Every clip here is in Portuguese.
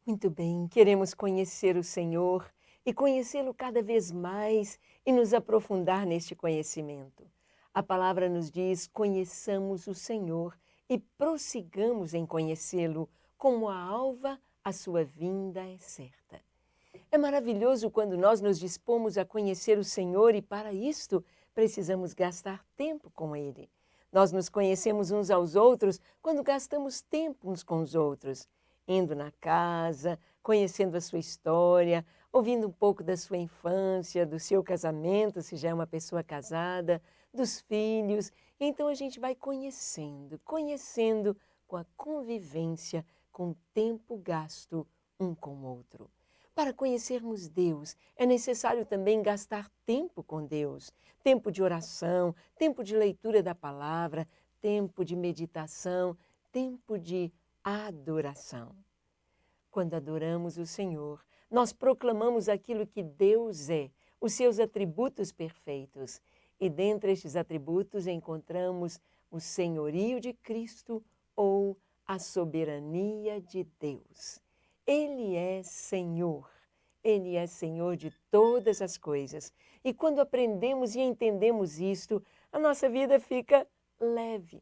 Muito bem, queremos conhecer o Senhor e conhecê-lo cada vez mais e nos aprofundar neste conhecimento. A palavra nos diz: conheçamos o Senhor e prossigamos em conhecê-lo, como a alva, a sua vinda é certa. É maravilhoso quando nós nos dispomos a conhecer o Senhor e, para isto, precisamos gastar tempo com Ele. Nós nos conhecemos uns aos outros quando gastamos tempo uns com os outros, indo na casa, conhecendo a sua história, ouvindo um pouco da sua infância, do seu casamento, se já é uma pessoa casada, dos filhos. Então a gente vai conhecendo com a convivência, com o tempo gasto um com o outro. Para conhecermos Deus, é necessário também gastar tempo com Deus, tempo de oração, tempo de leitura da palavra, tempo de meditação, tempo de adoração. Quando adoramos o Senhor, nós proclamamos aquilo que Deus é, os seus atributos perfeitos. E dentre estes atributos encontramos o senhorio de Cristo ou a soberania de Deus. Ele é Senhor de todas as coisas. E quando aprendemos e entendemos isto, a nossa vida fica leve.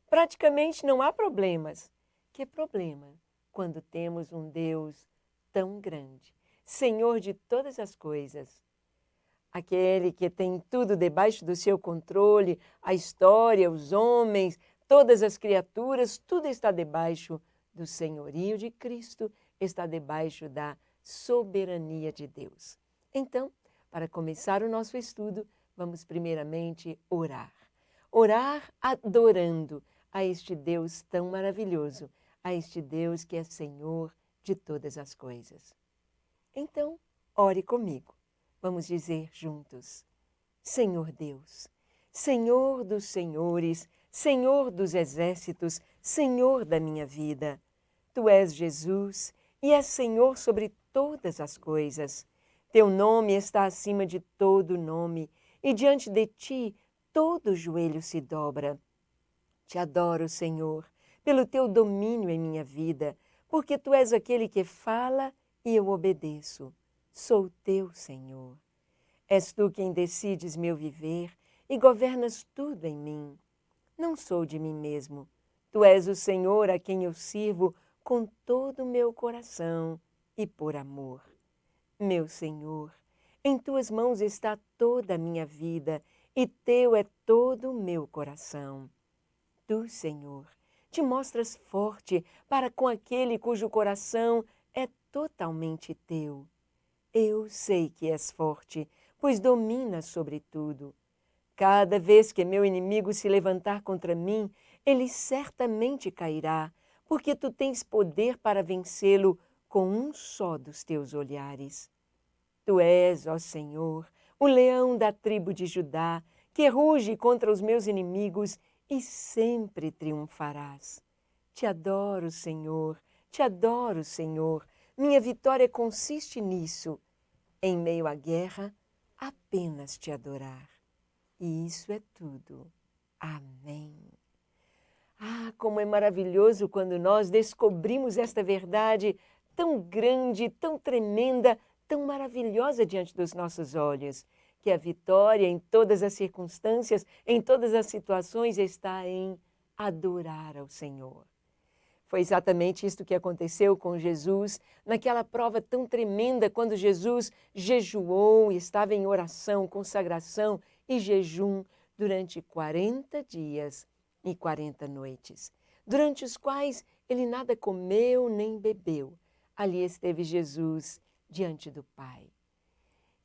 Praticamente não há problemas. Que problema quando temos um Deus tão grande, Senhor de todas as coisas? Aquele que tem tudo debaixo do seu controle, a história, os homens, todas as criaturas, tudo está debaixo do senhorio de Cristo, está debaixo da soberania de Deus. Então, para começar o nosso estudo, vamos primeiramente orar. Orar adorando a este Deus tão maravilhoso, a este Deus que é Senhor de todas as coisas. Então, ore comigo. Vamos dizer juntos: Senhor Deus, Senhor dos senhores, Senhor dos exércitos, Senhor da minha vida. Tu és Jesus e és Senhor sobre todas as coisas. Teu nome está acima de todo nome e diante de ti todo joelho se dobra. Te adoro, Senhor, pelo teu domínio em minha vida, porque tu és aquele que fala e eu obedeço. Sou teu, Senhor. És tu quem decides meu viver e governas tudo em mim. Não sou de mim mesmo. Tu és o Senhor a quem eu sirvo com todo o meu coração e por amor. Meu Senhor, em tuas mãos está toda a minha vida e teu é todo o meu coração. Tu, Senhor, te mostras forte para com aquele cujo coração é totalmente teu. Eu sei que és forte, pois dominas sobre tudo. Cada vez que meu inimigo se levantar contra mim, ele certamente cairá, porque tu tens poder para vencê-lo com um só dos teus olhares. Tu és, ó Senhor, o leão da tribo de Judá, que ruge contra os meus inimigos e sempre triunfarás. Te adoro, Senhor, te adoro, Senhor. Minha vitória consiste nisso. Em meio à guerra, apenas te adorar. E isso é tudo. Amém. Ah, como é maravilhoso quando nós descobrimos esta verdade tão grande, tão tremenda, tão maravilhosa diante dos nossos olhos, que a vitória em todas as circunstâncias, em todas as situações, está em adorar ao Senhor. Foi exatamente isto que aconteceu com Jesus naquela prova tão tremenda, quando Jesus jejuou, estava em oração, consagração e jejum durante 40 dias e 40 noites, durante os quais ele nada comeu nem bebeu. Ali esteve Jesus diante do Pai.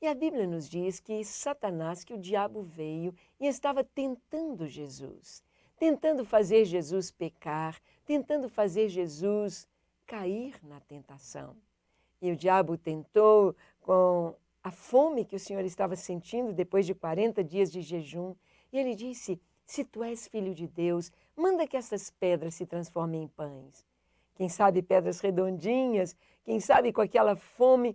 E a Bíblia nos diz que Satanás, que o diabo veio e estava tentando Jesus, tentando fazer Jesus pecar, tentando fazer Jesus cair na tentação. E o diabo tentou com a fome que o Senhor estava sentindo depois de 40 dias de jejum. E ele disse: se tu és filho de Deus, manda que essas pedras se transformem em pães. Quem sabe pedras redondinhas, quem sabe com aquela fome,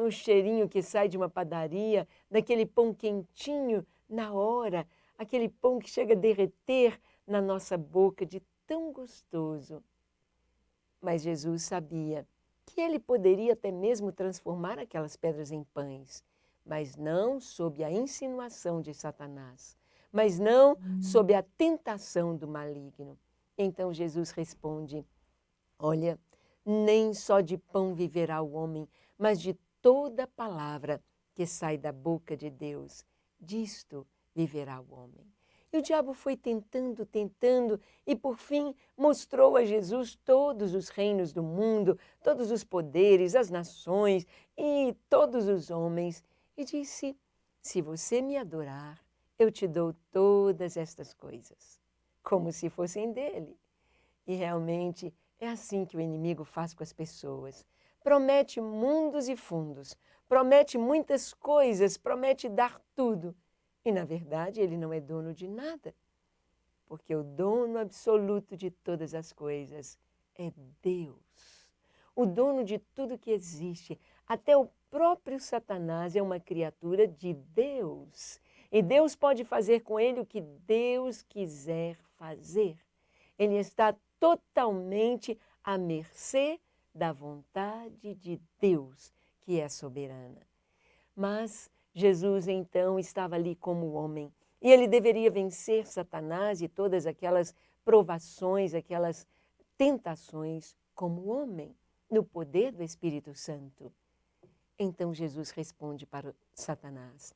o cheirinho que sai de uma padaria, daquele pão quentinho na hora, aquele pão que chega a derreter na nossa boca de tão gostoso. Mas Jesus sabia que ele poderia até mesmo transformar aquelas pedras em pães, mas não sob a insinuação de Satanás, mas não sob a tentação do maligno. Então Jesus responde: olha, nem só de pão viverá o homem, mas de toda palavra que sai da boca de Deus. Disto viverá o homem. E o diabo foi tentando, tentando, e por fim mostrou a Jesus todos os reinos do mundo, todos os poderes, as nações e todos os homens. E disse: se você me adorar, eu te dou todas estas coisas, como se fossem dele. E realmente é assim que o inimigo faz com as pessoas. Promete mundos e fundos, promete muitas coisas, promete dar tudo. E, na verdade, ele não é dono de nada, porque o dono absoluto de todas as coisas é Deus. O dono de tudo que existe, até o próprio Satanás é uma criatura de Deus. E Deus pode fazer com ele o que Deus quiser fazer. Ele está totalmente à mercê da vontade de Deus, que é soberana. Mas Jesus, então, estava ali como homem, e ele deveria vencer Satanás e todas aquelas provações, aquelas tentações como homem, no poder do Espírito Santo. Então Jesus responde para Satanás: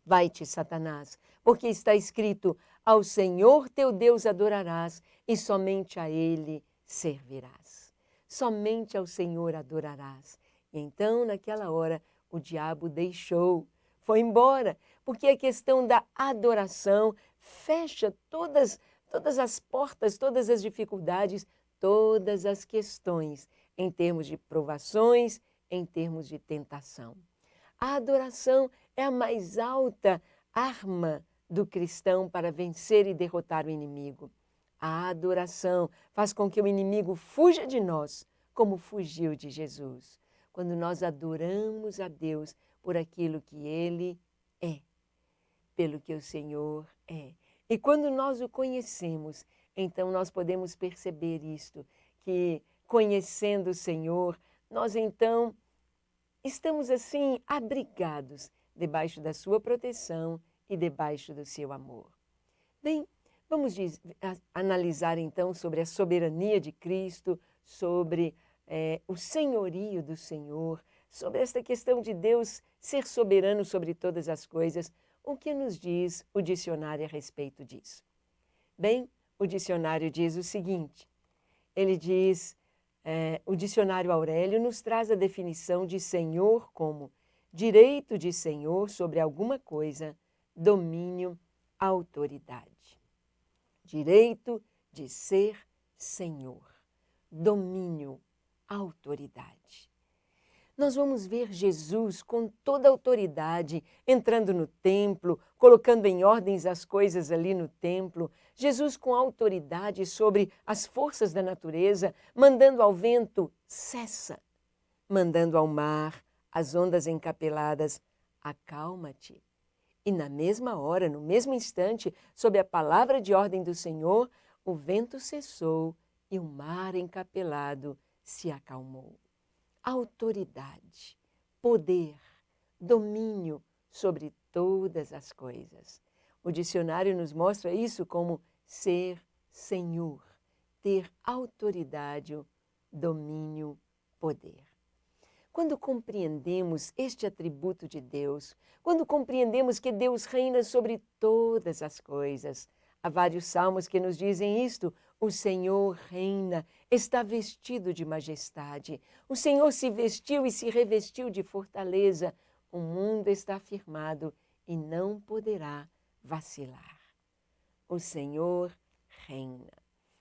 vai-te, Satanás, porque está escrito: ao Senhor teu Deus adorarás e somente a Ele servirás. Somente ao Senhor adorarás. E então, naquela hora, o diabo deixou, foi embora, porque a questão da adoração fecha todas as portas, todas as dificuldades, todas as questões, em termos de provações, em termos de tentação. A adoração é a mais alta arma do cristão para vencer e derrotar o inimigo. A adoração faz com que o inimigo fuja de nós, como fugiu de Jesus. Quando nós adoramos a Deus por aquilo que Ele é, pelo que o Senhor é. E quando nós o conhecemos, então nós podemos perceber isto, que conhecendo o Senhor, nós então estamos assim abrigados debaixo da sua proteção e debaixo do seu amor. Bem, vamos analisar então sobre a soberania de Cristo, sobre o senhorio do Senhor, sobre esta questão de Deus ser soberano sobre todas as coisas. O que nos diz o dicionário a respeito disso? Bem, o dicionário diz o seguinte, ele diz... o dicionário Aurélio nos traz a definição de senhor como direito de senhor sobre alguma coisa, domínio, autoridade. Direito de ser senhor, domínio, autoridade. Nós vamos ver Jesus com toda a autoridade, entrando no templo, colocando em ordens as coisas ali no templo. Jesus com autoridade sobre as forças da natureza, mandando ao vento, cessa. Mandando ao mar, as ondas encapeladas, acalma-te. E na mesma hora, no mesmo instante, sob a palavra de ordem do Senhor, o vento cessou e o mar encapelado se acalmou. Autoridade, poder, domínio sobre todas as coisas. O dicionário nos mostra isso como ser senhor, ter autoridade, domínio, poder. Quando compreendemos este atributo de Deus, quando compreendemos que Deus reina sobre todas as coisas, há vários salmos que nos dizem isto: o Senhor reina, está vestido de majestade. O Senhor se vestiu e se revestiu de fortaleza. O mundo está firmado e não poderá vacilar. O Senhor reina.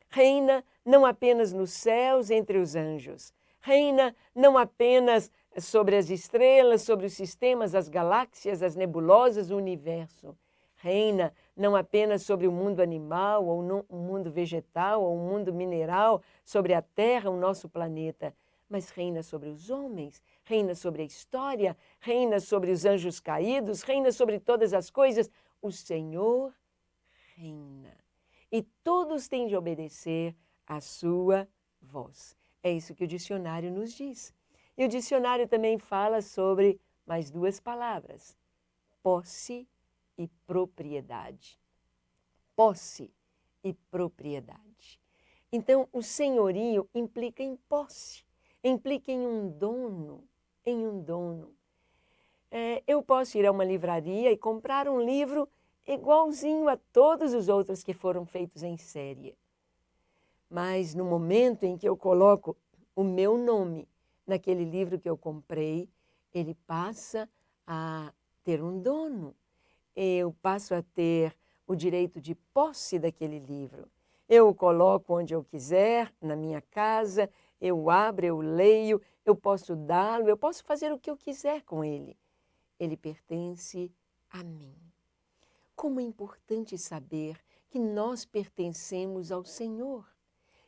Reina não apenas nos céus entre os anjos. Reina não apenas sobre as estrelas, sobre os sistemas, as galáxias, as nebulosas, o universo. Reina não apenas sobre o mundo animal, ou no, o mundo vegetal, ou o mundo mineral, sobre a Terra, o nosso planeta, mas reina sobre os homens, reina sobre a história, reina sobre os anjos caídos, reina sobre todas as coisas. O Senhor reina. E todos têm de obedecer à sua voz. É isso que o dicionário nos diz. E o dicionário também fala sobre mais duas palavras: posse e propriedade. Posse e propriedade. Então, o senhorio implica em posse, implica em um dono, em um dono. Eu posso ir a uma livraria e comprar um livro igualzinho a todos os outros que foram feitos em série. Mas no momento em que eu coloco o meu nome naquele livro que eu comprei, ele passa a ter um dono. Eu passo a ter o direito de posse daquele livro. Eu o coloco onde eu quiser, na minha casa, eu abro, eu leio, eu posso dá-lo, eu posso fazer o que eu quiser com ele. Ele pertence a mim. Como é importante saber que nós pertencemos ao Senhor.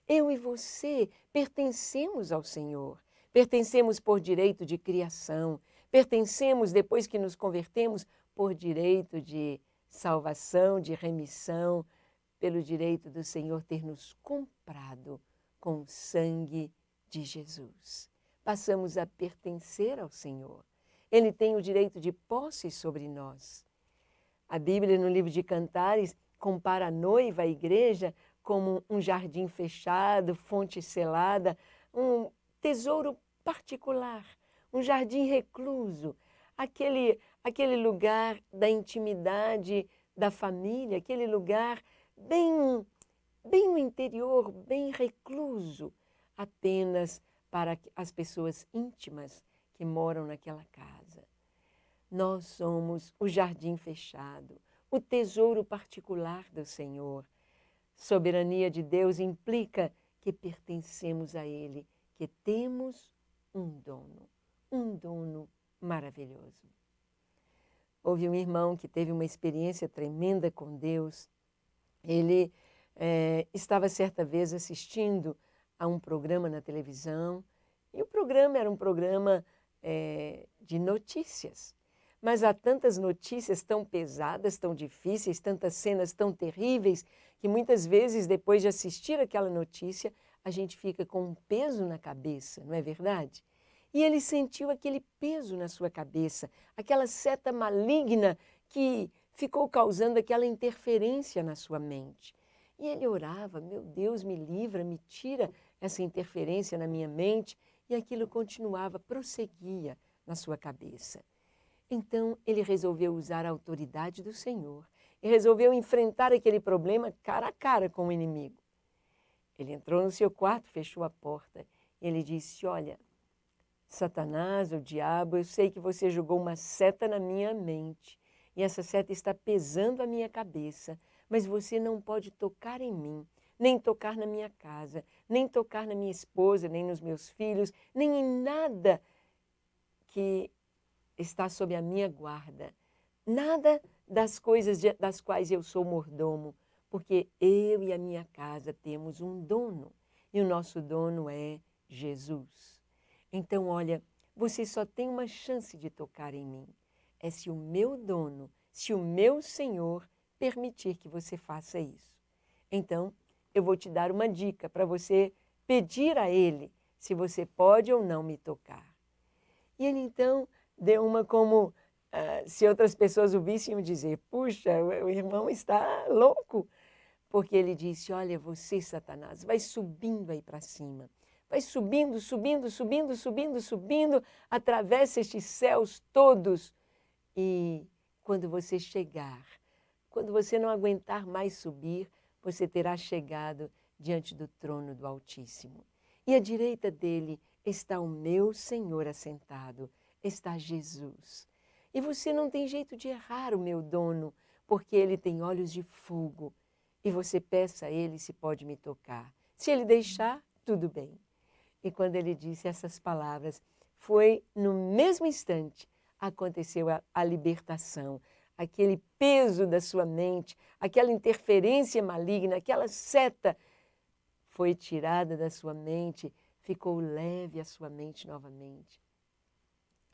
Eu e você pertencemos ao Senhor. Pertencemos por direito de criação. Pertencemos, depois que nos convertemos, por direito de salvação, de remissão, pelo direito do Senhor ter nos comprado com o sangue de Jesus. Passamos a pertencer ao Senhor. Ele tem o direito de posse sobre nós. A Bíblia, no livro de Cantares, compara a noiva, a igreja, como um jardim fechado, fonte selada, um tesouro particular, um jardim recluso, aquele lugar da intimidade da família, aquele lugar bem no interior, bem recluso, apenas para as pessoas íntimas que moram naquela casa. Nós somos o jardim fechado, o tesouro particular do Senhor. Soberania de Deus implica que pertencemos a Ele, que temos um dono maravilhoso. Houve um irmão que teve uma experiência tremenda com Deus. Ele estava certa vez assistindo a um programa na televisão, e o programa era um programa de notícias. Mas há tantas notícias tão pesadas, tão difíceis, tantas cenas tão terríveis, que muitas vezes, depois de assistir aquela notícia, a gente fica com um peso na cabeça, não é verdade? E ele sentiu aquele peso na sua cabeça, aquela seta maligna que ficou causando aquela interferência na sua mente. E ele orava: meu Deus, me livra, me tira essa interferência na minha mente, e aquilo continuava, prosseguia na sua cabeça. Então, ele resolveu usar a autoridade do Senhor e resolveu enfrentar aquele problema cara a cara com o inimigo. Ele entrou no seu quarto, fechou a porta. Ele disse: olha, Satanás, o diabo, eu sei que você jogou uma seta na minha mente e essa seta está pesando a minha cabeça, mas você não pode tocar em mim, nem tocar na minha casa, nem tocar na minha esposa, nem nos meus filhos, nem em nada que está sob a minha guarda. Nada das coisas das quais eu sou mordomo, porque eu e a minha casa temos um dono, e o nosso dono é Jesus. Então, olha, você só tem uma chance de tocar em mim. É se o meu dono, se o meu Senhor permitir que você faça isso. Então, eu vou te dar uma dica para você pedir a Ele se você pode ou não me tocar. E ele então deu uma como se outras pessoas o vissem dizer: puxa, o irmão está louco. Porque ele disse: olha, você, Satanás, vai subindo aí para cima. Vai subindo, subindo, subindo, subindo, subindo, atravessa estes céus todos. E quando você chegar, quando você não aguentar mais subir, você terá chegado diante do trono do Altíssimo. E à direita dele está o meu Senhor assentado, está Jesus. E você não tem jeito de errar o meu dono, porque ele tem olhos de fogo. E você peça a ele se pode me tocar. Se ele deixar, tudo bem. E quando ele disse essas palavras, foi no mesmo instante aconteceu a libertação. Aquele peso da sua mente, aquela interferência maligna, aquela seta foi tirada da sua mente, ficou leve a sua mente novamente.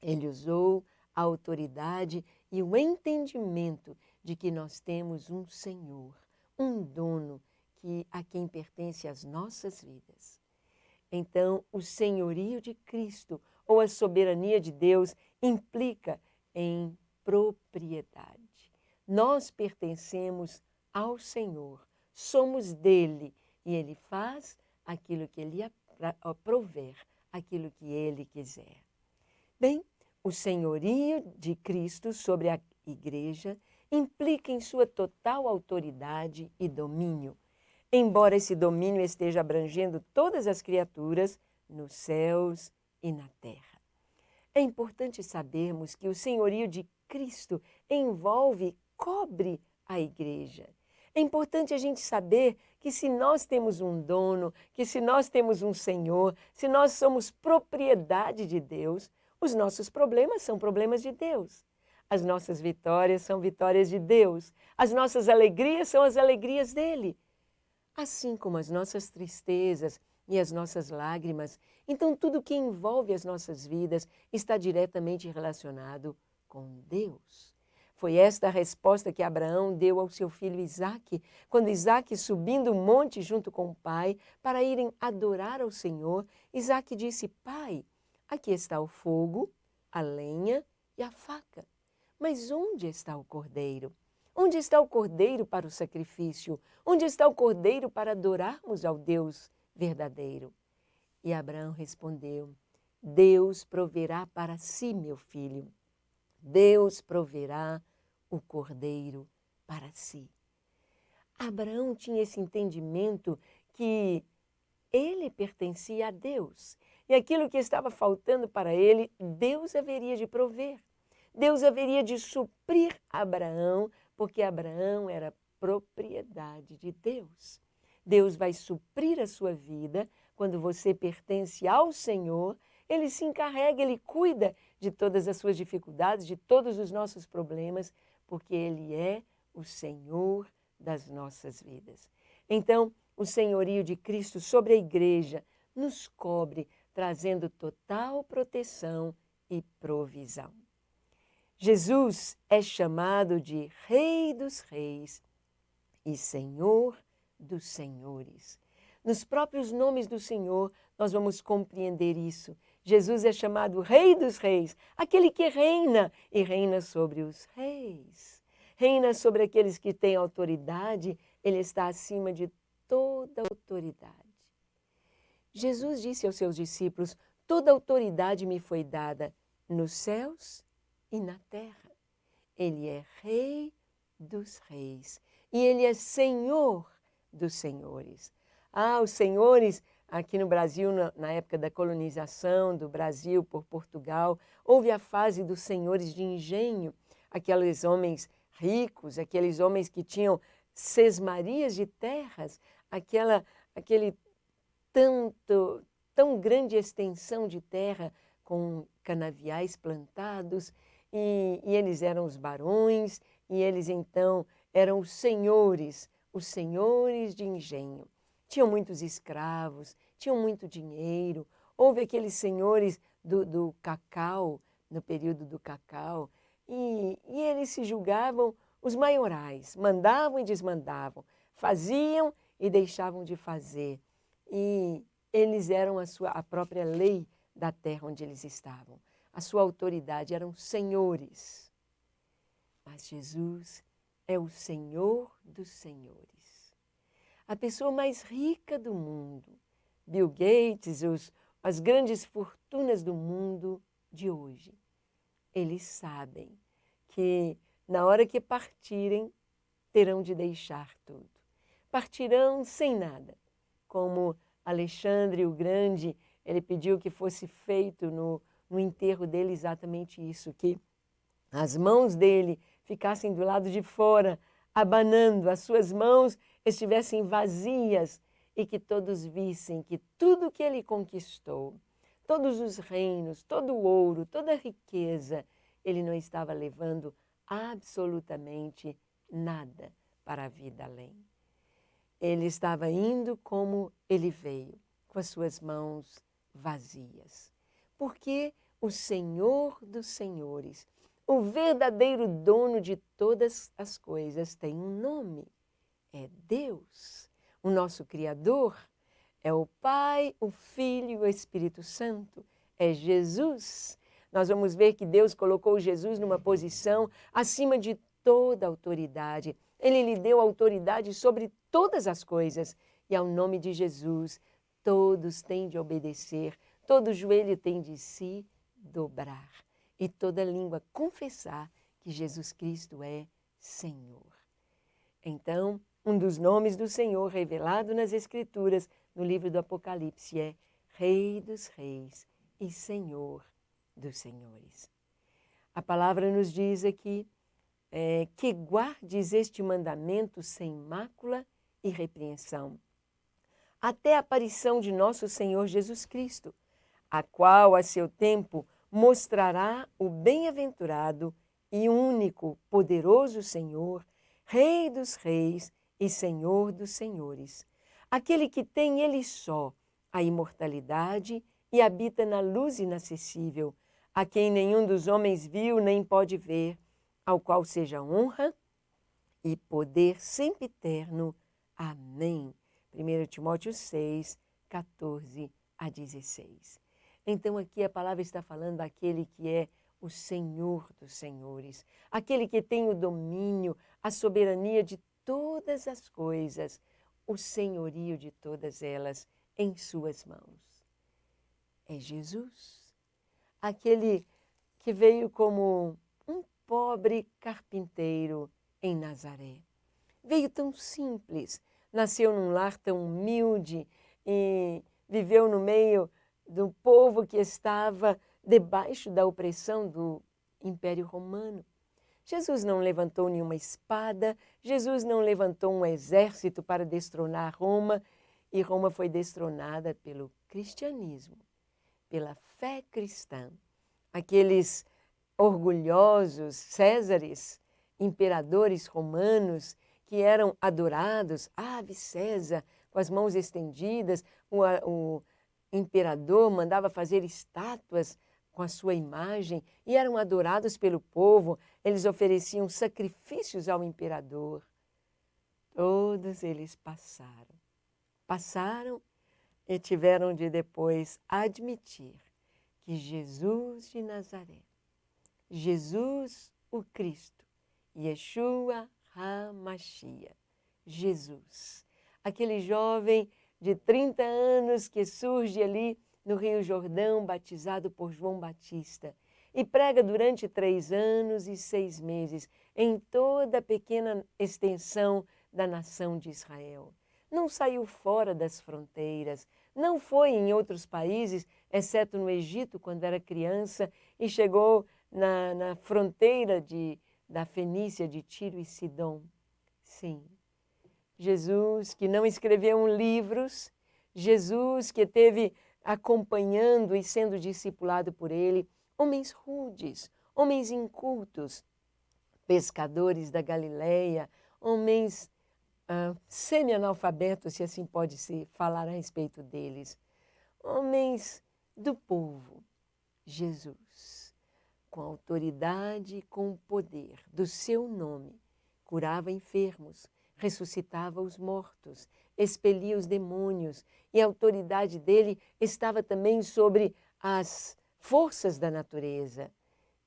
Ele usou a autoridade e o entendimento de que nós temos um Senhor, um dono a quem pertence as nossas vidas. Então, o senhorio de Cristo ou a soberania de Deus implica em propriedade. Nós pertencemos ao Senhor, somos dele e ele faz aquilo que ele prover, aquilo que ele quiser. Bem, o senhorio de Cristo sobre a igreja implica em sua total autoridade e domínio, embora esse domínio esteja abrangendo todas as criaturas nos céus e na terra. É importante sabermos que o senhorio de Cristo envolve, cobre a igreja. É importante a gente saber que se nós temos um dono, que se nós temos um Senhor, se nós somos propriedade de Deus, os nossos problemas são problemas de Deus. As nossas vitórias são vitórias de Deus. As nossas alegrias são as alegrias dele. Assim como as nossas tristezas e as nossas lágrimas. Então, tudo que envolve as nossas vidas está diretamente relacionado com Deus. Foi esta a resposta que Abraão deu ao seu filho Isaque, quando Isaque, subindo o monte junto com o pai, para irem adorar ao Senhor, Isaque disse: Pai, aqui está o fogo, a lenha e a faca. Mas onde está o cordeiro? Onde está o cordeiro para o sacrifício? Onde está o cordeiro para adorarmos ao Deus verdadeiro? E Abraão respondeu: Deus proverá para si, meu filho. Deus proverá o cordeiro para si. Abraão tinha esse entendimento que ele pertencia a Deus. E aquilo que estava faltando para ele, Deus haveria de prover. Deus haveria de suprir Abraão, porque Abraão era propriedade de Deus. Deus vai suprir a sua vida quando você pertence ao Senhor. Ele se encarrega, ele cuida de todas as suas dificuldades, de todos os nossos problemas, porque ele é o Senhor das nossas vidas. Então, o senhorio de Cristo sobre a igreja nos cobre, trazendo total proteção e provisão. Jesus é chamado de Rei dos Reis e Senhor dos Senhores. Nos próprios nomes do Senhor, nós vamos compreender isso. Jesus é chamado Rei dos Reis, aquele que reina e reina sobre os reis. Reina sobre aqueles que têm autoridade, ele está acima de toda autoridade. Jesus disse aos seus discípulos: toda autoridade me foi dada nos céus e na terra. Ele é Rei dos Reis e ele é Senhor dos Senhores. Os senhores aqui no Brasil, na época da colonização do Brasil por Portugal, houve a fase dos senhores de engenho, aqueles homens ricos, aqueles homens que tinham sesmarias de terras, aquele tão grande extensão de terra com canaviais plantados, e eles eram os barões, e eles então eram os senhores de engenho. Tinham muitos escravos, tinham muito dinheiro. Houve aqueles senhores do cacau, no período do cacau, e eles se julgavam os maiorais, mandavam e desmandavam, faziam e deixavam de fazer. E eles eram a própria lei da terra onde eles estavam. A sua autoridade, eram senhores. Mas Jesus é o Senhor dos Senhores. A pessoa mais rica do mundo, Bill Gates, as grandes fortunas do mundo de hoje, eles sabem que na hora que partirem, terão de deixar tudo. Partirão sem nada. Como Alexandre o Grande, ele pediu que fosse feito no enterro dele exatamente isso, que as mãos dele ficassem do lado de fora, abanando, as suas mãos estivessem vazias e que todos vissem que tudo que ele conquistou, todos os reinos, todo o ouro, toda a riqueza, ele não estava levando absolutamente nada para a vida além. Ele estava indo como ele veio, com as suas mãos vazias. Porque o Senhor dos Senhores, o verdadeiro dono de todas as coisas, tem um nome. É Deus, o nosso Criador, É o Pai, o Filho e o Espírito Santo. É Jesus. Nós vamos ver que Deus colocou Jesus numa posição acima de toda autoridade. Ele lhe deu autoridade sobre todas as coisas. E ao nome de Jesus, todos têm de obedecer, todo joelho tem de se dobrar e toda língua confessar que Jesus Cristo é Senhor. Então, um dos nomes do Senhor revelado nas Escrituras, no livro do Apocalipse, é Rei dos Reis e Senhor dos Senhores. A palavra nos diz aqui que guardes este mandamento sem mácula e repreensão, até a aparição de nosso Senhor Jesus Cristo, a qual, a seu tempo, mostrará o bem-aventurado e único, poderoso Senhor, Rei dos reis e Senhor dos senhores, aquele que tem ele só a imortalidade e habita na luz inacessível, a quem nenhum dos homens viu nem pode ver, ao qual seja honra e poder sempre eterno. Amém. 1 Timóteo 6, 14 a 16. Então aqui a palavra está falando daquele que é o Senhor dos senhores, aquele que tem o domínio, a soberania de todas as coisas, o senhorio de todas elas em suas mãos. É Jesus, aquele que veio como um pobre carpinteiro em Nazaré. Veio tão simples, nasceu num lar tão humilde e viveu no meio do povo que estava debaixo da opressão do Império Romano. Jesus não levantou nenhuma espada, Jesus não levantou um exército para destronar Roma, e Roma foi destronada pelo cristianismo, pela fé cristã. Aqueles orgulhosos Césares, imperadores romanos, que eram adorados, ave César, com as mãos estendidas, o imperador mandava fazer estátuas com a sua imagem e eram adorados pelo povo, eles ofereciam sacrifícios ao imperador. Todos eles passaram e tiveram de depois admitir que Jesus de Nazaré, Jesus o Cristo, Yeshua HaMashiach, Jesus, aquele jovem de 30 anos que surge ali no Rio Jordão, batizado por João Batista, e prega durante 3 anos e 6 meses em toda a pequena extensão da nação de Israel. Não saiu fora das fronteiras, não foi em outros países, exceto no Egito, quando era criança, e chegou na fronteira da Fenícia, de Tiro e Sidom. Sim, Jesus que não escreveu livros, Jesus que teve acompanhando e sendo discipulado por ele, homens rudes, homens incultos, pescadores da Galileia, homens semi-analfabetos, se assim pode se falar a respeito deles, homens do povo. Jesus, com autoridade e com o poder do seu nome, curava enfermos, ressuscitava os mortos, expelia os demônios, e a autoridade dele estava também sobre as forças da natureza.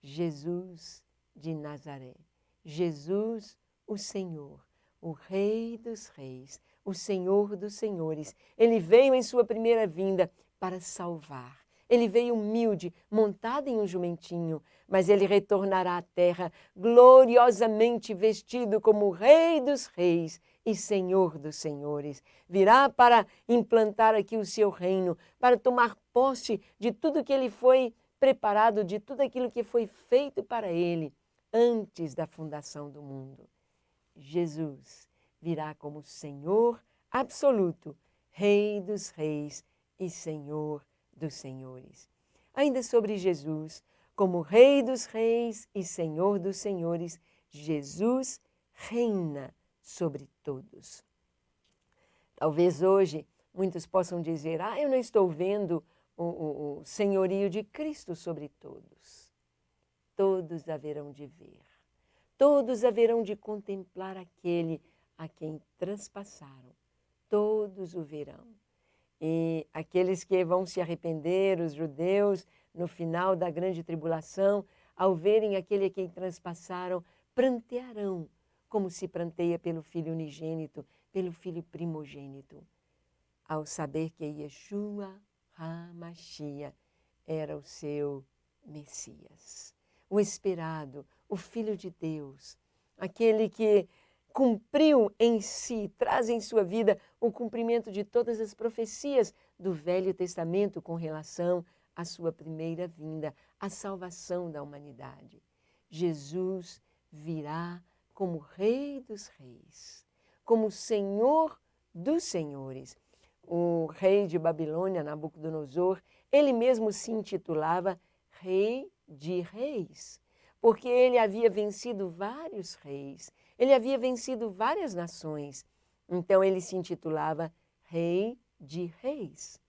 Jesus de Nazaré, Jesus o Senhor, o Rei dos reis, o Senhor dos senhores. Ele veio em sua primeira vinda para salvar. Ele veio humilde, montado em um jumentinho, mas ele retornará à terra gloriosamente vestido como Rei dos reis e Senhor dos senhores. Virá para implantar aqui o seu reino, para tomar posse de tudo que ele foi preparado, de tudo aquilo que foi feito para ele antes da fundação do mundo. Jesus virá como Senhor absoluto, Rei dos reis e Senhor dos senhores. Ainda sobre Jesus, como Rei dos reis e Senhor dos senhores, Jesus reina sobre todos. Talvez hoje muitos possam dizer, eu não estou vendo o senhorio de Cristo sobre todos. Todos haverão de ver, todos haverão de contemplar aquele a quem transpassaram, todos o verão. E aqueles que vão se arrepender, os judeus, no final da grande tribulação, ao verem aquele a quem transpassaram, prantearão, como se pranteia pelo filho unigênito, pelo filho primogênito, ao saber que Yeshua HaMashiach era o seu Messias, o esperado, o Filho de Deus, aquele que cumpriu em si, traz em sua vida o cumprimento de todas as profecias do Velho Testamento com relação à sua primeira vinda, a salvação da humanidade. Jesus virá como Rei dos Reis, como Senhor dos Senhores. O rei de Babilônia, Nabucodonosor, ele mesmo se intitulava Rei de Reis, porque ele havia vencido vários reis, ele havia vencido várias nações. Então ele se intitulava Rei de Reis.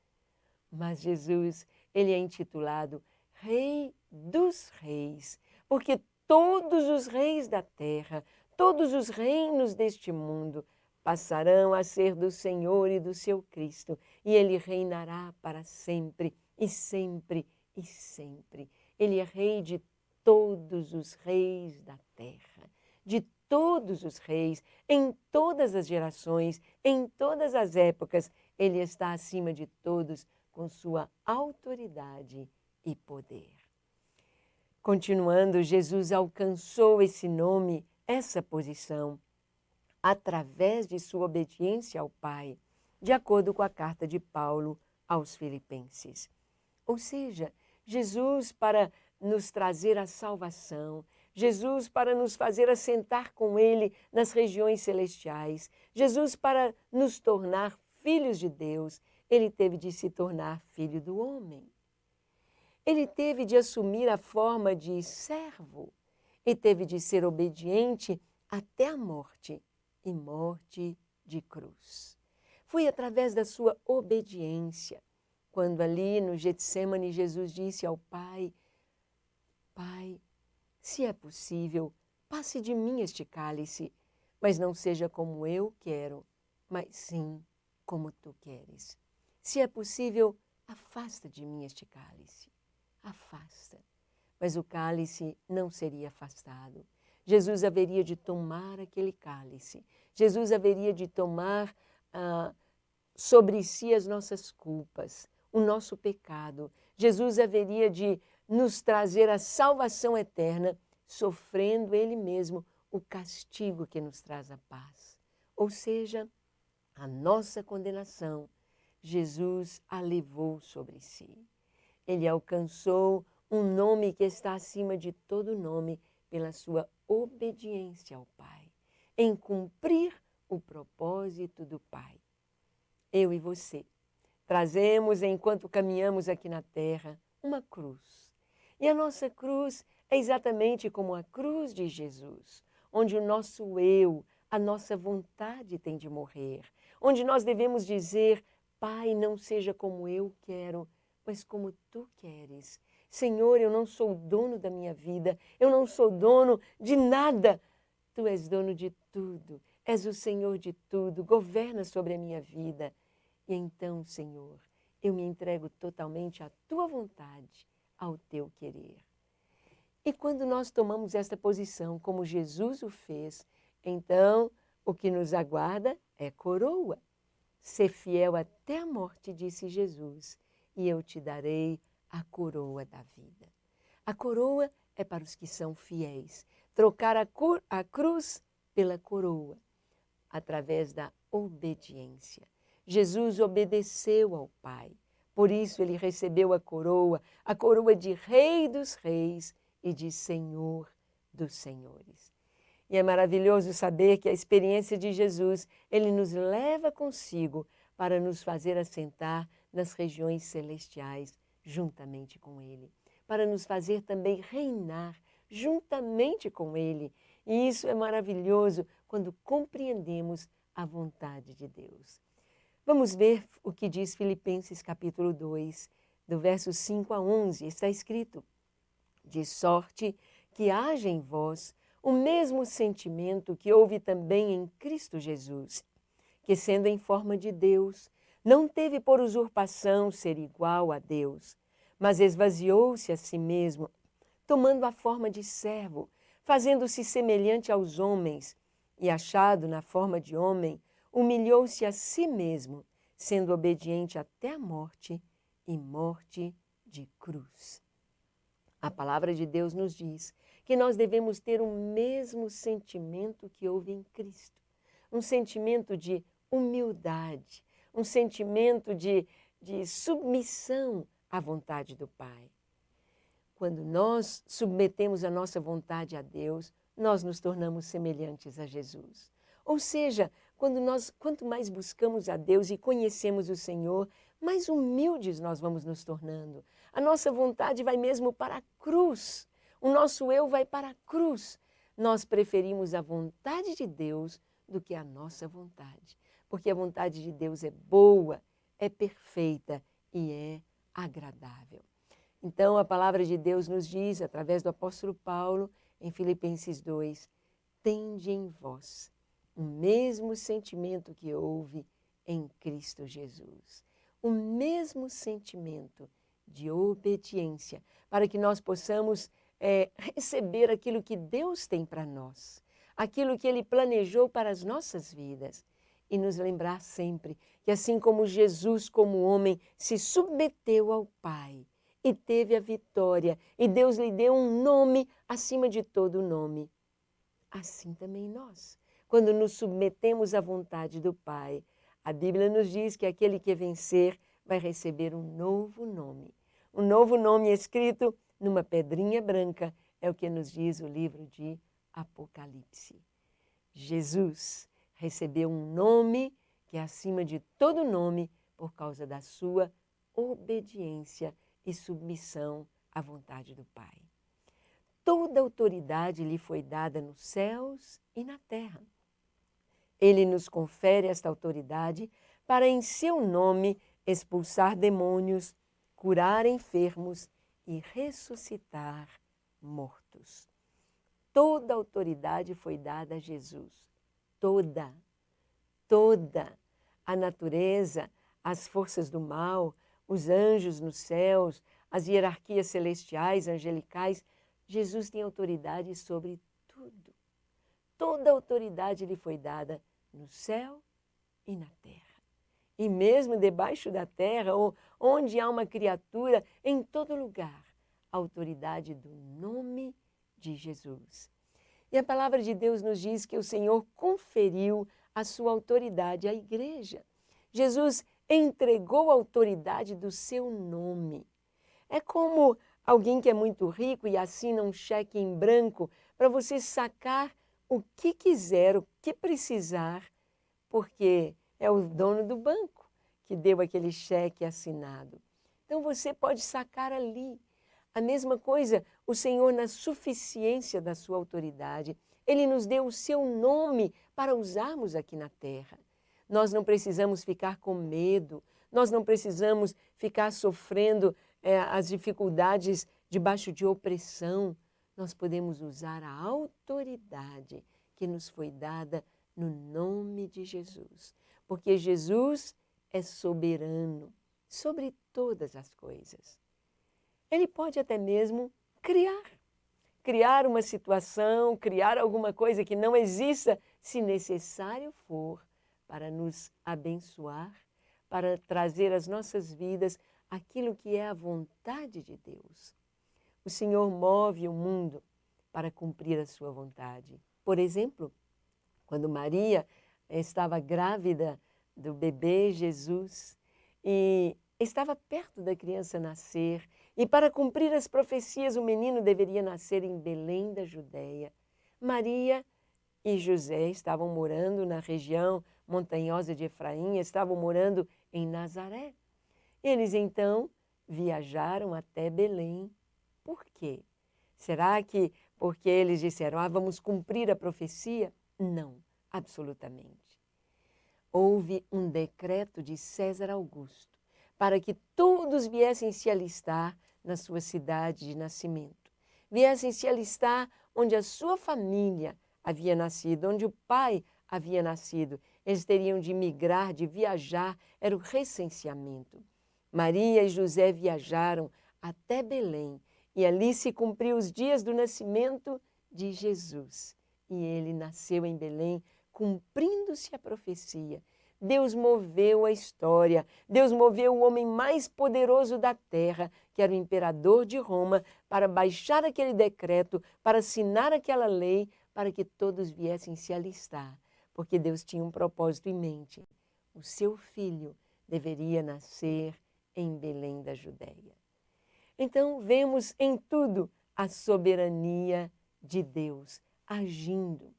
Mas Jesus, ele é intitulado Rei dos Reis, porque todos os reis da terra, todos os reinos deste mundo passarão a ser do Senhor e do seu Cristo, e ele reinará para sempre, e sempre, e sempre. Ele é rei de todos os reis da terra, de todos os reis, em todas as gerações, em todas as épocas. Ele está acima de todos com sua autoridade e poder. Continuando, Jesus alcançou esse nome, essa posição, através de sua obediência ao Pai, de acordo com a carta de Paulo aos Filipenses. Ou seja, Jesus para nos trazer a salvação, Jesus para nos fazer assentar com Ele nas regiões celestiais, Jesus para nos tornar filhos de Deus, Ele teve de se tornar filho do homem. Ele teve de assumir a forma de servo e teve de ser obediente até a morte, e morte de cruz. Foi através da sua obediência, quando ali no Getsêmani Jesus disse ao Pai, Pai, se é possível, passe de mim este cálice, mas não seja como eu quero, mas sim como tu queres. Se é possível, afasta de mim este cálice. Afasta. Mas o cálice não seria afastado. Jesus haveria de tomar aquele cálice. Jesus haveria de tomar sobre si as nossas culpas, o nosso pecado. Jesus haveria de nos trazer a salvação eterna, sofrendo Ele mesmo o castigo que nos traz a paz. Ou seja, a nossa condenação, Jesus a levou sobre si. Ele alcançou um nome que está acima de todo nome pela sua obediência ao Pai, em cumprir o propósito do Pai. Eu e você trazemos, enquanto caminhamos aqui na terra, uma cruz. E a nossa cruz é exatamente como a cruz de Jesus, onde o nosso eu, a nossa vontade tem de morrer, onde nós devemos dizer, Pai, não seja como eu quero, mas como tu queres. Senhor, eu não sou dono da minha vida, eu não sou dono de nada. Tu és dono de tudo, és o Senhor de tudo, governa sobre a minha vida. E então, Senhor, eu me entrego totalmente à tua vontade, ao teu querer. E quando nós tomamos esta posição, como Jesus o fez, então o que nos aguarda é coroa. Ser fiel até a morte, disse Jesus, e eu te darei a coroa da vida. A coroa é para os que são fiéis. Trocar a cruz pela coroa, através da obediência. Jesus obedeceu ao Pai. Por isso ele recebeu a coroa de Rei dos Reis e de Senhor dos Senhores. E é maravilhoso saber que a experiência de Jesus, ele nos leva consigo para nos fazer assentar nas regiões celestiais juntamente com ele, para nos fazer também reinar juntamente com ele. E isso é maravilhoso quando compreendemos a vontade de Deus. Vamos ver o que diz Filipenses capítulo 2, do verso 5 a 11. Está escrito, de sorte que haja em vós o mesmo sentimento que houve também em Cristo Jesus, que sendo em forma de Deus, Não teve por usurpação ser igual a Deus, mas esvaziou-se a si mesmo, tomando a forma de servo, fazendo-se semelhante aos homens, e achado na forma de homem, humilhou-se a si mesmo, sendo obediente até a morte e morte de cruz. A palavra de Deus nos diz que nós devemos ter o mesmo sentimento que houve em Cristo, um sentimento de humildade, um sentimento de submissão à vontade do Pai. Quando nós submetemos a nossa vontade a Deus, nós nos tornamos semelhantes a Jesus. Ou seja, quanto mais buscamos a Deus e conhecemos o Senhor, mais humildes nós vamos nos tornando. A nossa vontade vai mesmo para a cruz. O nosso eu vai para a cruz. Nós preferimos a vontade de Deus do que a nossa vontade. Porque a vontade de Deus é boa, é perfeita e é agradável. Então, a palavra de Deus nos diz, através do apóstolo Paulo, em Filipenses 2, tende em vós o mesmo sentimento que houve em Cristo Jesus. O mesmo sentimento de obediência, para que nós possamos receber aquilo que Deus tem para nós, aquilo que Ele planejou para as nossas vidas. E nos lembrar sempre que assim como Jesus, como homem, se submeteu ao Pai e teve a vitória, e Deus lhe deu um nome acima de todo nome, assim também nós, quando nos submetemos à vontade do Pai, a Bíblia nos diz que aquele que vencer vai receber um novo nome escrito numa pedrinha branca, é o que nos diz o livro de Apocalipse. Jesus recebeu um nome que é acima de todo nome por causa da sua obediência e submissão à vontade do Pai. Toda autoridade lhe foi dada nos céus e na terra. Ele nos confere esta autoridade para em seu nome expulsar demônios, curar enfermos e ressuscitar mortos. Toda autoridade foi dada a Jesus. Toda. A natureza, as forças do mal, os anjos nos céus, as hierarquias celestiais, angelicais, Jesus tem autoridade sobre tudo. Toda autoridade lhe foi dada no céu e na terra. E mesmo debaixo da terra, onde há uma criatura, em todo lugar, a autoridade do nome de Jesus. E a palavra de Deus nos diz que o Senhor conferiu a sua autoridade à igreja. Jesus entregou a autoridade do seu nome. É como alguém que é muito rico e assina um cheque em branco para você sacar o que quiser, o que precisar, porque é o dono do banco que deu aquele cheque assinado. Então você pode sacar ali. A mesma coisa, o Senhor, na suficiência da sua autoridade, Ele nos deu o seu nome para usarmos aqui na terra. Nós não precisamos ficar com medo, nós não precisamos ficar sofrendo as dificuldades debaixo de opressão. Nós podemos usar a autoridade que nos foi dada no nome de Jesus. Porque Jesus é soberano sobre todas as coisas. Ele pode até mesmo criar uma situação, criar alguma coisa que não exista, se necessário for, para nos abençoar, para trazer às nossas vidas aquilo que é a vontade de Deus. O Senhor move o mundo para cumprir a sua vontade. Por exemplo, quando Maria estava grávida do bebê Jesus e estava perto da criança nascer, e para cumprir as profecias o menino deveria nascer em Belém da Judéia. Maria e José estavam morando na região montanhosa de Efraim, estavam morando em Nazaré. Eles então viajaram até Belém. Por quê? Será que porque eles disseram, vamos cumprir a profecia? Não, absolutamente. Houve um decreto de César Augusto para que todos viessem se alistar na sua cidade de nascimento. Viessem se alistar onde a sua família havia nascido, onde o pai havia nascido. eles teriam de migrar, de viajar, era o recenseamento. Maria e José viajaram até Belém e ali se cumpriu os dias do nascimento de Jesus. E ele nasceu em Belém, cumprindo-se a profecia. Deus moveu a história, Deus moveu o homem mais poderoso da terra, que era o imperador de Roma, para baixar aquele decreto, para assinar aquela lei, para que todos viessem se alistar, porque Deus tinha um propósito em mente. O seu filho deveria nascer em Belém da Judéia. Então, vemos em tudo a soberania de Deus agindo.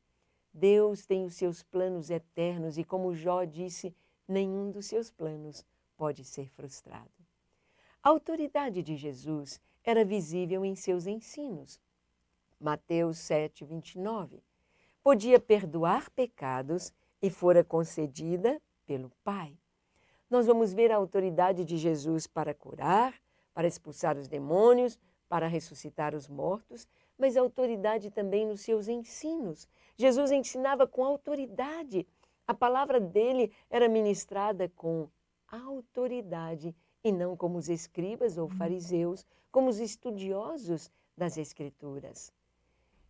Deus tem os seus planos eternos e, como Jó disse, nenhum dos seus planos pode ser frustrado. A autoridade de Jesus era visível em seus ensinos. Mateus 7, 29. Podia perdoar pecados e fora concedida pelo Pai. Nós vamos ver a autoridade de Jesus para curar, para expulsar os demônios, para ressuscitar os mortos, mas a autoridade também nos seus ensinos. Jesus ensinava com autoridade. A palavra dele era ministrada com autoridade e não como os escribas ou fariseus, como os estudiosos das Escrituras.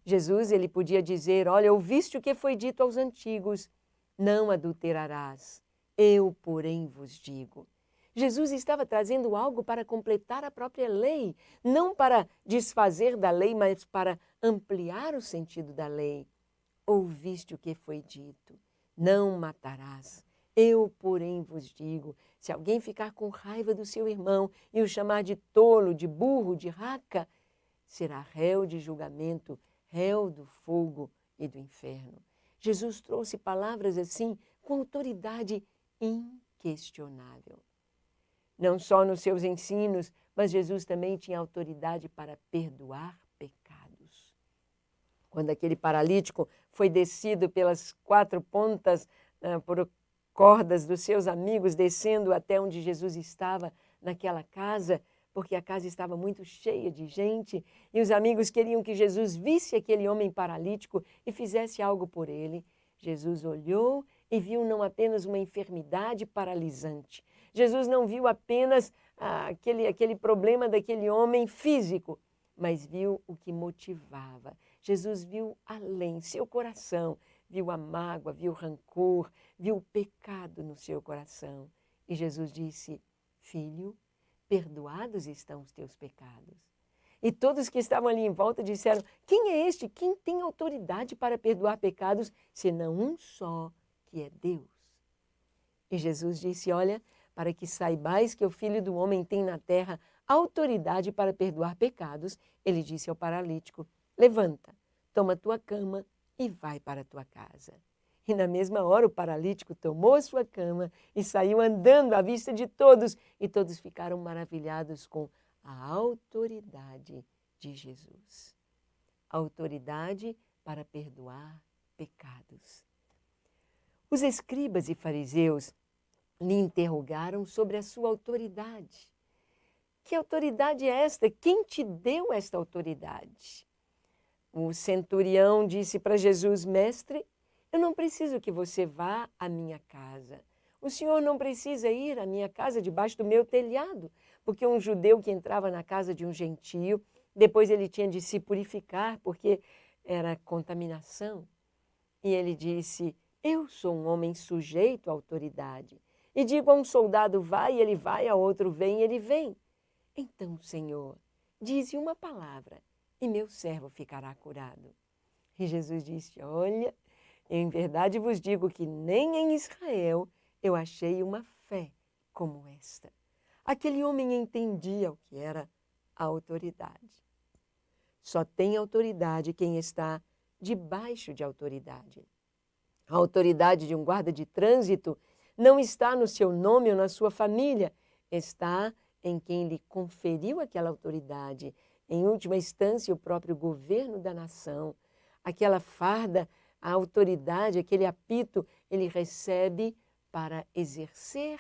Jesus, ele podia dizer, olha, ouviste o que foi dito aos antigos, não adulterarás, eu, porém, vos digo. Jesus estava trazendo algo para completar a própria lei, não para desfazer da lei, mas para ampliar o sentido da lei. Ouviste o que foi dito, não matarás. Eu, porém, vos digo, se alguém ficar com raiva do seu irmão e o chamar de tolo, de burro, de raca, será réu de julgamento, réu do fogo e do inferno. Jesus trouxe palavras assim com autoridade inquestionável. Não só nos seus ensinos, mas Jesus também tinha autoridade para perdoar pecados. Quando aquele paralítico foi descido pelas 4 pontas, por cordas dos seus amigos, descendo até onde Jesus estava naquela casa, porque a casa estava muito cheia de gente, e os amigos queriam que Jesus visse aquele homem paralítico e fizesse algo por ele. Jesus olhou e viu não apenas uma enfermidade paralisante. Jesus não viu apenas aquele problema daquele homem físico, mas viu o que motivava. Jesus viu além, seu coração, viu a mágoa, viu o rancor, viu o pecado no seu coração. E Jesus disse, filho, perdoados estão os teus pecados. E todos que estavam ali em volta disseram, quem é este? Quem tem autoridade para perdoar pecados, senão um só, que é Deus? E Jesus disse, olha, para que saibais que o Filho do Homem tem na terra autoridade para perdoar pecados, ele disse ao paralítico, levanta, toma tua cama e vai para a tua casa. E na mesma hora o paralítico tomou a sua cama e saiu andando à vista de todos, e todos ficaram maravilhados com a autoridade de Jesus. Autoridade para perdoar pecados. Os escribas e fariseus lhe interrogaram sobre a sua autoridade. Que autoridade é esta? Quem te deu esta autoridade? O centurião disse para Jesus, mestre, eu não preciso que você vá à minha casa. O senhor não precisa ir à minha casa debaixo do meu telhado, porque um judeu que entrava na casa de um gentio, depois ele tinha de se purificar, porque era contaminação. E ele disse, eu sou um homem sujeito à autoridade. E digo a um soldado, vai, ele vai, a outro, vem, ele vem. Então, Senhor, dize uma palavra e meu servo ficará curado. E Jesus disse, olha, em verdade vos digo que nem em Israel eu achei uma fé como esta. Aquele homem entendia o que era a autoridade. Só tem autoridade quem está debaixo de autoridade. A autoridade de um guarda de trânsito não está no seu nome ou na sua família, está em quem lhe conferiu aquela autoridade. Em última instância, o próprio governo da nação. Aquela farda, a autoridade, aquele apito, ele recebe para exercer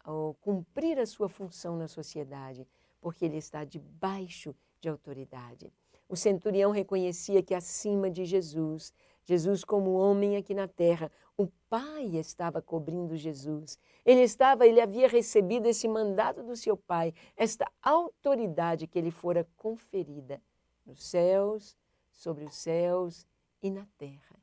ou cumprir a sua função na sociedade, porque ele está debaixo de autoridade. O centurião reconhecia que acima de Jesus Jesus como homem aqui na terra. O Pai estava cobrindo Jesus. Ele havia recebido esse mandato do seu Pai, esta autoridade que lhe fora conferida nos céus, sobre os céus e na terra.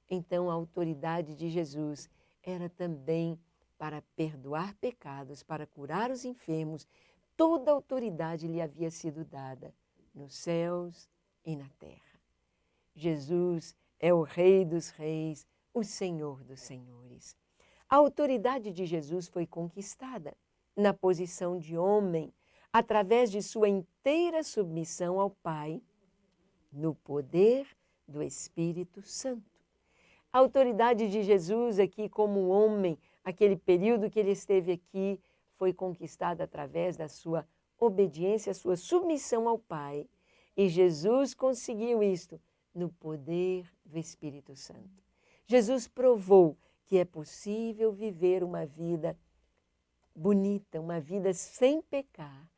Então a autoridade de Jesus era também para perdoar pecados, para curar os enfermos. Toda a autoridade lhe havia sido dada nos céus e na terra. Jesus é o Rei dos Reis, o Senhor dos Senhores. A autoridade de Jesus foi conquistada na posição de homem, através de sua inteira submissão ao Pai, no poder do Espírito Santo. A autoridade de Jesus aqui como homem, aquele período que ele esteve aqui, foi conquistada através da sua obediência, sua submissão ao Pai. E Jesus conseguiu isto no poder do Espírito Santo. Jesus provou que é possível viver uma vida bonita, uma vida sem pecar,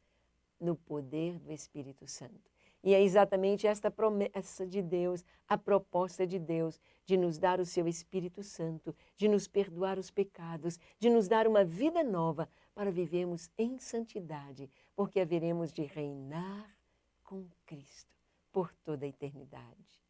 no poder do Espírito Santo. E é exatamente esta promessa de Deus, a proposta de Deus, de nos dar o seu Espírito Santo, de nos perdoar os pecados, de nos dar uma vida nova para vivermos em santidade, porque haveremos de reinar com Cristo por toda a eternidade.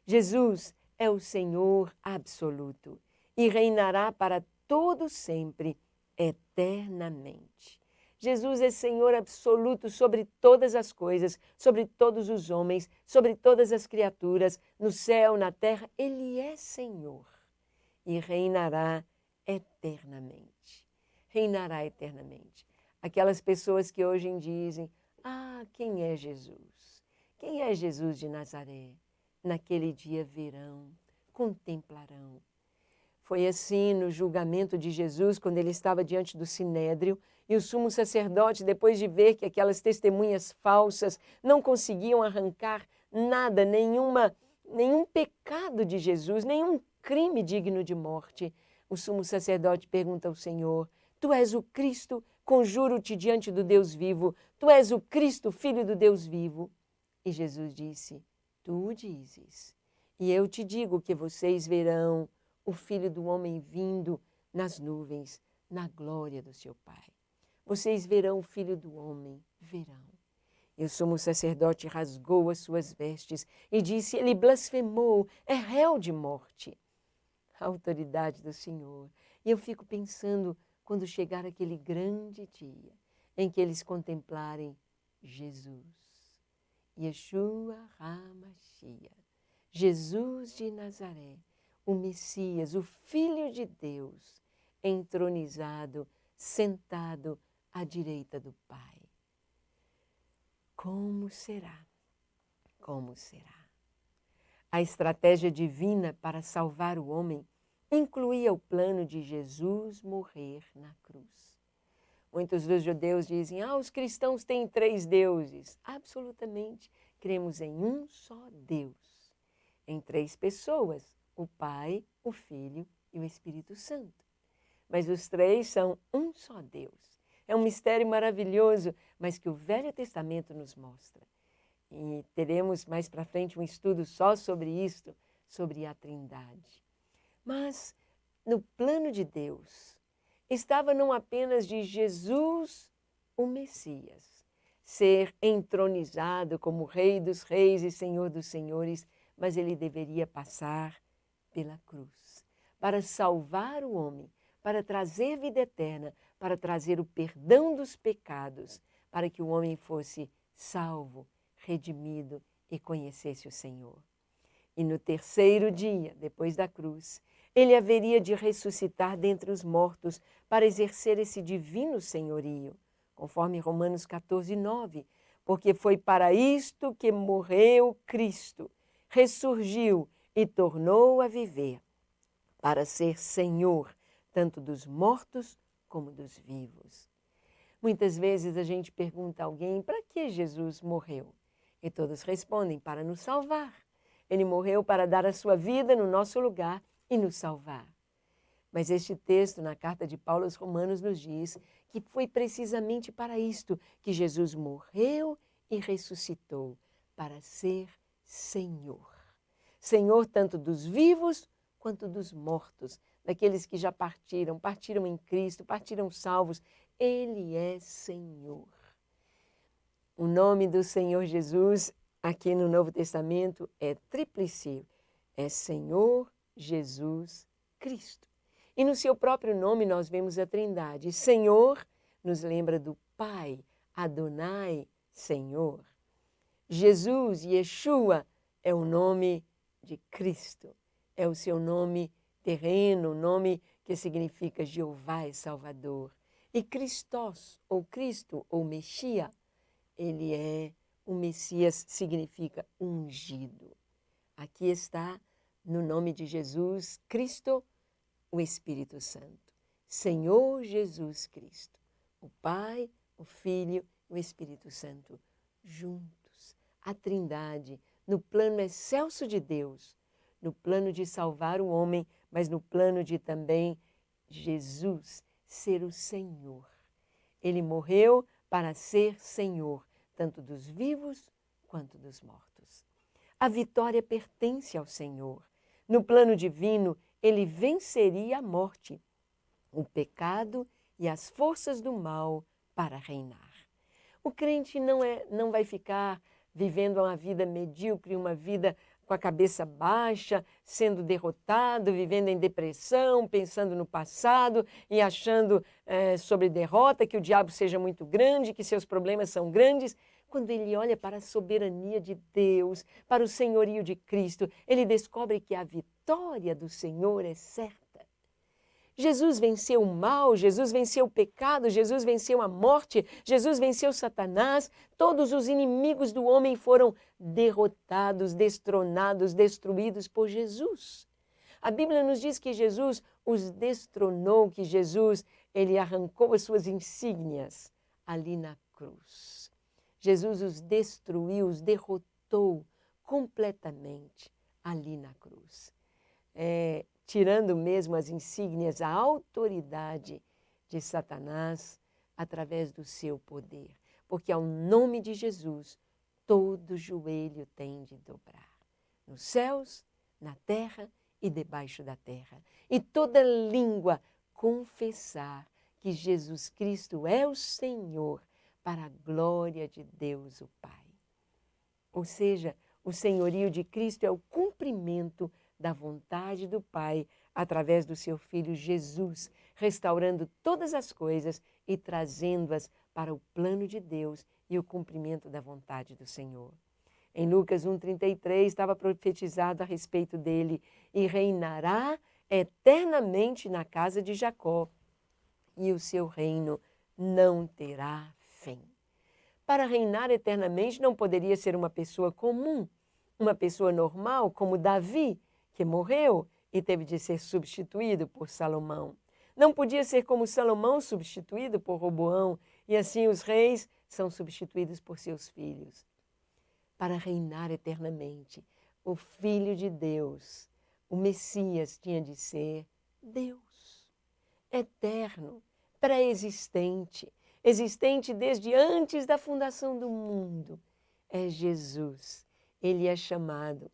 Jesus é o Senhor absoluto e reinará para todo sempre, eternamente. Jesus é Senhor absoluto sobre todas as coisas, sobre todos os homens, sobre todas as criaturas, no céu, na terra. Ele é Senhor e reinará eternamente. Reinará eternamente. Aquelas pessoas que hoje dizem, quem é Jesus? Quem é Jesus de Nazaré? Naquele dia verão, contemplarão. Foi assim no julgamento de Jesus, quando ele estava diante do Sinédrio, e o sumo sacerdote, depois de ver que aquelas testemunhas falsas não conseguiam arrancar nada, nenhum pecado de Jesus, nenhum crime digno de morte, o sumo sacerdote pergunta ao Senhor, tu és o Cristo, conjuro-te diante do Deus vivo, tu és o Cristo, filho do Deus vivo. E Jesus disse, tu o dizes, e eu te digo que vocês verão o Filho do Homem vindo nas nuvens, na glória do seu Pai. Vocês verão o Filho do Homem, verão. E o sumo sacerdote rasgou as suas vestes e disse, ele blasfemou, é réu de morte. A autoridade do Senhor. E eu fico pensando, quando chegar aquele grande dia, em que eles contemplarem Jesus, Yeshua HaMashiach, Jesus de Nazaré, o Messias, o Filho de Deus, entronizado, sentado à direita do Pai. Como será? Como será? A estratégia divina para salvar o homem incluía o plano de Jesus morrer na cruz. Muitos dos judeus dizem, os cristãos têm 3 deuses. Absolutamente, cremos em um só Deus, em 3 pessoas, o Pai, o Filho e o Espírito Santo. Mas os 3 são um só Deus. É um mistério maravilhoso, mas que o Velho Testamento nos mostra. E teremos mais para frente um estudo só sobre isto, sobre a Trindade. Mas no plano de Deus estava não apenas de Jesus, o Messias, ser entronizado como Rei dos Reis e Senhor dos Senhores, mas ele deveria passar pela cruz para salvar o homem, para trazer vida eterna, para trazer o perdão dos pecados, para que o homem fosse salvo, redimido e conhecesse o Senhor. E no 3º dia, depois da cruz, ele haveria de ressuscitar dentre os mortos para exercer esse divino senhorio, conforme Romanos 14:9, porque foi para isto que morreu Cristo, ressurgiu e tornou a viver, para ser Senhor, tanto dos mortos como dos vivos. Muitas vezes a gente pergunta a alguém, para que Jesus morreu? E todos respondem, para nos salvar. Ele morreu para dar a sua vida no nosso lugar e nos salvar. Mas este texto, na carta de Paulo aos Romanos, nos diz que foi precisamente para isto que Jesus morreu e ressuscitou, para ser Senhor. Senhor tanto dos vivos quanto dos mortos, daqueles que já partiram em Cristo, partiram salvos. Ele é Senhor. O nome do Senhor Jesus, aqui no Novo Testamento, é tríplice. É Senhor Jesus Cristo. E no seu próprio nome nós vemos a Trindade. Senhor nos lembra do Pai, Adonai, Senhor. Jesus, Yeshua, é o nome de Cristo. É o seu nome terreno, nome que significa Jeová é Salvador. E Christos, ou Cristo, ou Messias, ele é o Messias, significa ungido. Aqui está, no nome de Jesus Cristo, o Espírito Santo. Senhor Jesus Cristo. O Pai, o Filho e o Espírito Santo juntos. A Trindade, no plano excelso de Deus, no plano de salvar o homem, mas no plano de também Jesus ser o Senhor. Ele morreu para ser Senhor, tanto dos vivos quanto dos mortos. A vitória pertence ao Senhor. No plano divino, ele venceria a morte, o pecado e as forças do mal para reinar. O crente não vai ficar vivendo uma vida medíocre, uma vida com a cabeça baixa, sendo derrotado, vivendo em depressão, pensando no passado e achando sobre derrota, que o diabo seja muito grande, que seus problemas são grandes. Quando ele olha para a soberania de Deus, para o senhorio de Cristo, ele descobre que a vitória do Senhor é certa. Jesus venceu o mal, Jesus venceu o pecado, Jesus venceu a morte, Jesus venceu Satanás. Todos os inimigos do homem foram derrotados, destronados, destruídos por Jesus. A Bíblia nos diz que Jesus os destronou, que Jesus, ele arrancou as suas insígnias ali na cruz. Jesus os destruiu, os derrotou completamente ali na cruz. Tirando mesmo as insígnias, a autoridade de Satanás através do seu poder. Porque ao nome de Jesus, todo joelho tem de dobrar. Nos céus, na terra e debaixo da terra. E toda língua confessar que Jesus Cristo é o Senhor, para a glória de Deus o Pai. Ou seja, o senhorio de Cristo é o cumprimento da vontade do Pai através do seu Filho Jesus, restaurando todas as coisas e trazendo-as para o plano de Deus e o cumprimento da vontade do Senhor. Em Lucas 1,33 estava profetizado a respeito dele: e reinará eternamente na casa de Jacó, e o seu reino não terá fim. Para reinar eternamente não poderia ser uma pessoa comum, uma pessoa normal como Davi, que morreu e teve de ser substituído por Salomão. Não podia ser como Salomão, substituído por Roboão, e assim os reis são substituídos por seus filhos. Para reinar eternamente, o Filho de Deus, o Messias, tinha de ser Deus, eterno, pré-existente, existente desde antes da fundação do mundo. É Jesus. Ele é chamado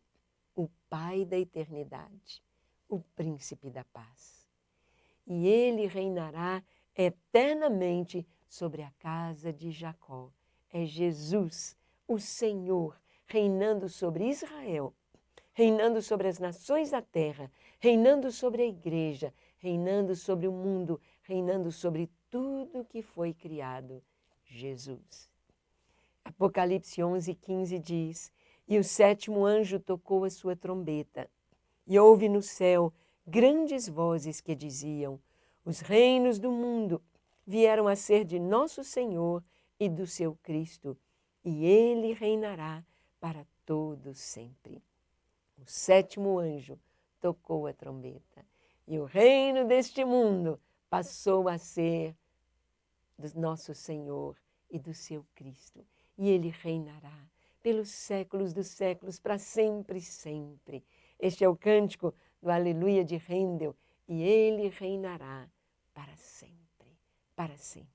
o Pai da eternidade, o Príncipe da paz. E ele reinará eternamente sobre a casa de Jacó. É Jesus, o Senhor, reinando sobre Israel, reinando sobre as nações da terra, reinando sobre a igreja, reinando sobre o mundo, reinando sobre tudo que foi criado. Jesus. Apocalipse 11:15 diz: e o sétimo anjo tocou a sua trombeta, e houve no céu grandes vozes que diziam: os reinos do mundo vieram a ser de nosso Senhor e do seu Cristo, e ele reinará para todo sempre. O sétimo anjo tocou a trombeta, e o reino deste mundo passou a ser do nosso Senhor e do seu Cristo, e ele reinará pelos séculos dos séculos, para sempre e sempre. Este é o cântico do Aleluia de Handel, e ele reinará para sempre, para sempre.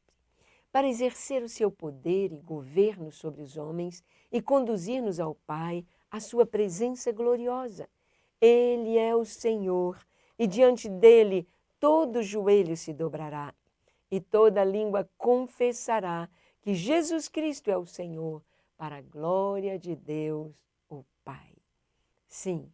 Para exercer o seu poder e governo sobre os homens e conduzir-nos ao Pai, à sua presença gloriosa. Ele é o Senhor, e diante dele todo joelho se dobrará, e toda língua confessará que Jesus Cristo é o Senhor, para a glória de Deus, o Pai. Sim,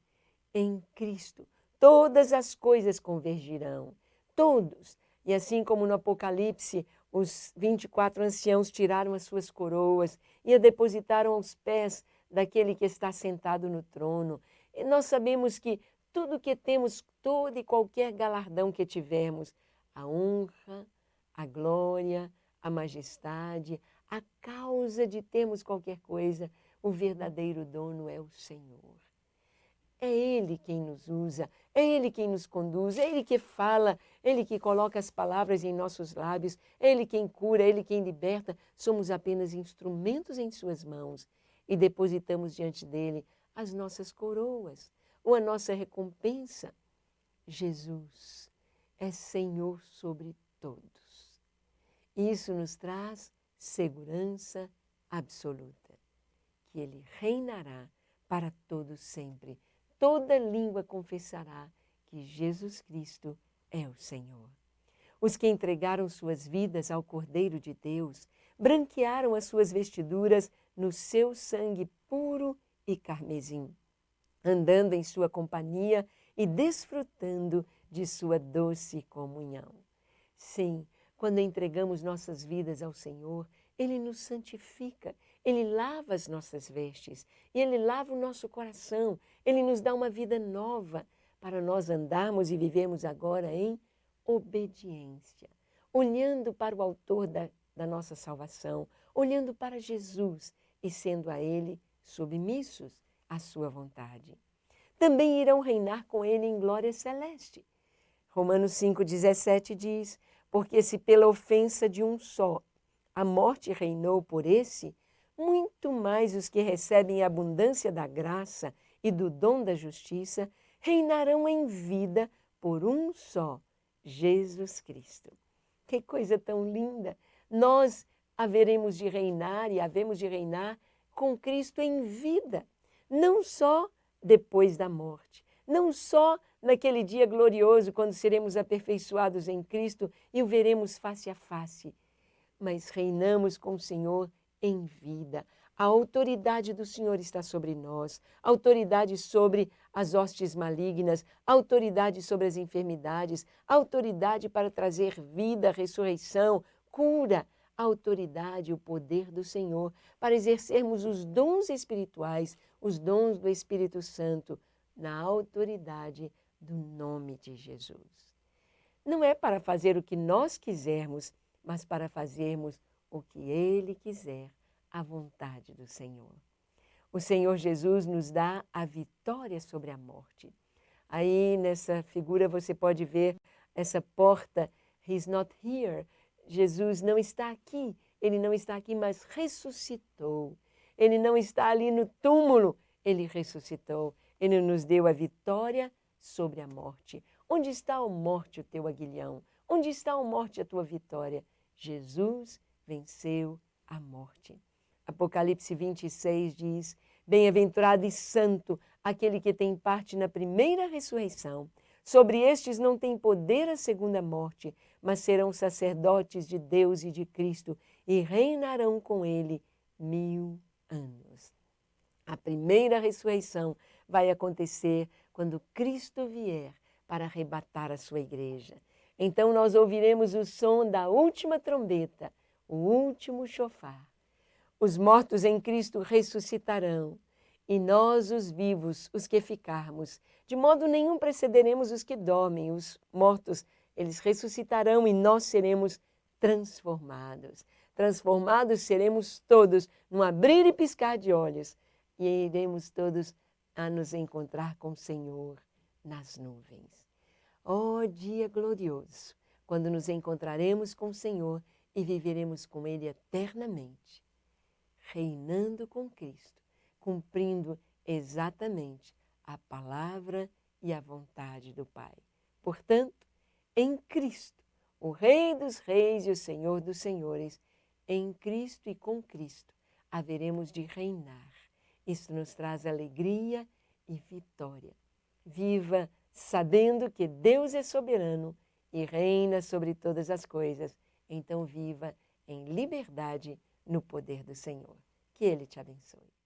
em Cristo todas as coisas convergirão, todos. E assim como no Apocalipse, os 24 anciãos tiraram as suas coroas e a depositaram aos pés daquele que está sentado no trono. E nós sabemos que tudo que temos, todo e qualquer galardão que tivermos, a honra, a glória, a majestade, a causa de termos qualquer coisa, o verdadeiro dono é o Senhor. É Ele quem nos usa, é Ele quem nos conduz, é Ele que fala, é Ele que coloca as palavras em nossos lábios, é Ele quem cura, é Ele quem liberta. Somos apenas instrumentos em suas mãos e depositamos diante dele as nossas coroas ou a nossa recompensa. Jesus é Senhor sobre todos. Isso nos traz segurança absoluta, que Ele reinará para todos sempre. Toda língua confessará que Jesus Cristo é o Senhor. Os que entregaram suas vidas ao Cordeiro de Deus, branquearam as suas vestiduras no seu sangue puro e carmesim, andando em sua companhia e desfrutando de sua doce comunhão. Sim, quando entregamos nossas vidas ao Senhor, Ele nos santifica, Ele lava as nossas vestes, e Ele lava o nosso coração, Ele nos dá uma vida nova para nós andarmos e vivermos agora em obediência, olhando para o autor da nossa salvação, olhando para Jesus e sendo a Ele submissos à sua vontade. Também irão reinar com Ele em glória celeste. Romanos 5,17 diz: porque se pela ofensa de um só a morte reinou por esse, muito mais os que recebem a abundância da graça e do dom da justiça reinarão em vida por um só, Jesus Cristo. Que coisa tão linda! Nós haveremos de reinar e havemos de reinar com Cristo em vida, não só depois da morte, não só naquele dia glorioso quando seremos aperfeiçoados em Cristo e o veremos face a face, mas reinamos com o Senhor em vida. A autoridade do Senhor está sobre nós, autoridade sobre as hostes malignas, autoridade sobre as enfermidades, autoridade para trazer vida, ressurreição, cura, autoridade, o poder do Senhor para exercermos os dons espirituais, os dons do Espírito Santo, na autoridade do nome de Jesus. Não é para fazer o que nós quisermos, mas para fazermos o que Ele quiser, a vontade do Senhor. O Senhor Jesus nos dá a vitória sobre a morte. Aí nessa figura você pode ver essa porta, He's not here. Jesus não está aqui, Ele não está aqui, mas ressuscitou. Ele não está ali no túmulo, Ele ressuscitou. Ele nos deu a vitória sobre a morte. Onde está, a morte, o teu aguilhão? Onde está, a morte, a tua vitória? Jesus venceu a morte. Apocalipse 26 diz: bem-aventurado e santo aquele que tem parte na primeira ressurreição. Sobre estes não tem poder a segunda morte, mas serão sacerdotes de Deus e de Cristo e reinarão com Ele 1000 anos. A primeira ressurreição vai acontecer quando Cristo vier para arrebatar a sua igreja. Então nós ouviremos o som da última trombeta, o último chofar. Os mortos em Cristo ressuscitarão, e nós, os vivos, os que ficarmos, de modo nenhum precederemos os que dormem. Os mortos, eles ressuscitarão e nós seremos transformados. Transformados seremos todos, num abrir e piscar de olhos, e iremos todos a nos encontrar com o Senhor nas nuvens. Oh, dia glorioso, quando nos encontraremos com o Senhor e viveremos com Ele eternamente, reinando com Cristo, cumprindo exatamente a palavra e a vontade do Pai. Portanto, em Cristo, o Rei dos Reis e o Senhor dos Senhores, em Cristo e com Cristo, haveremos de reinar. Isso nos traz alegria e vitória. Viva sabendo que Deus é soberano e reina sobre todas as coisas. Então viva em liberdade no poder do Senhor. Que Ele te abençoe.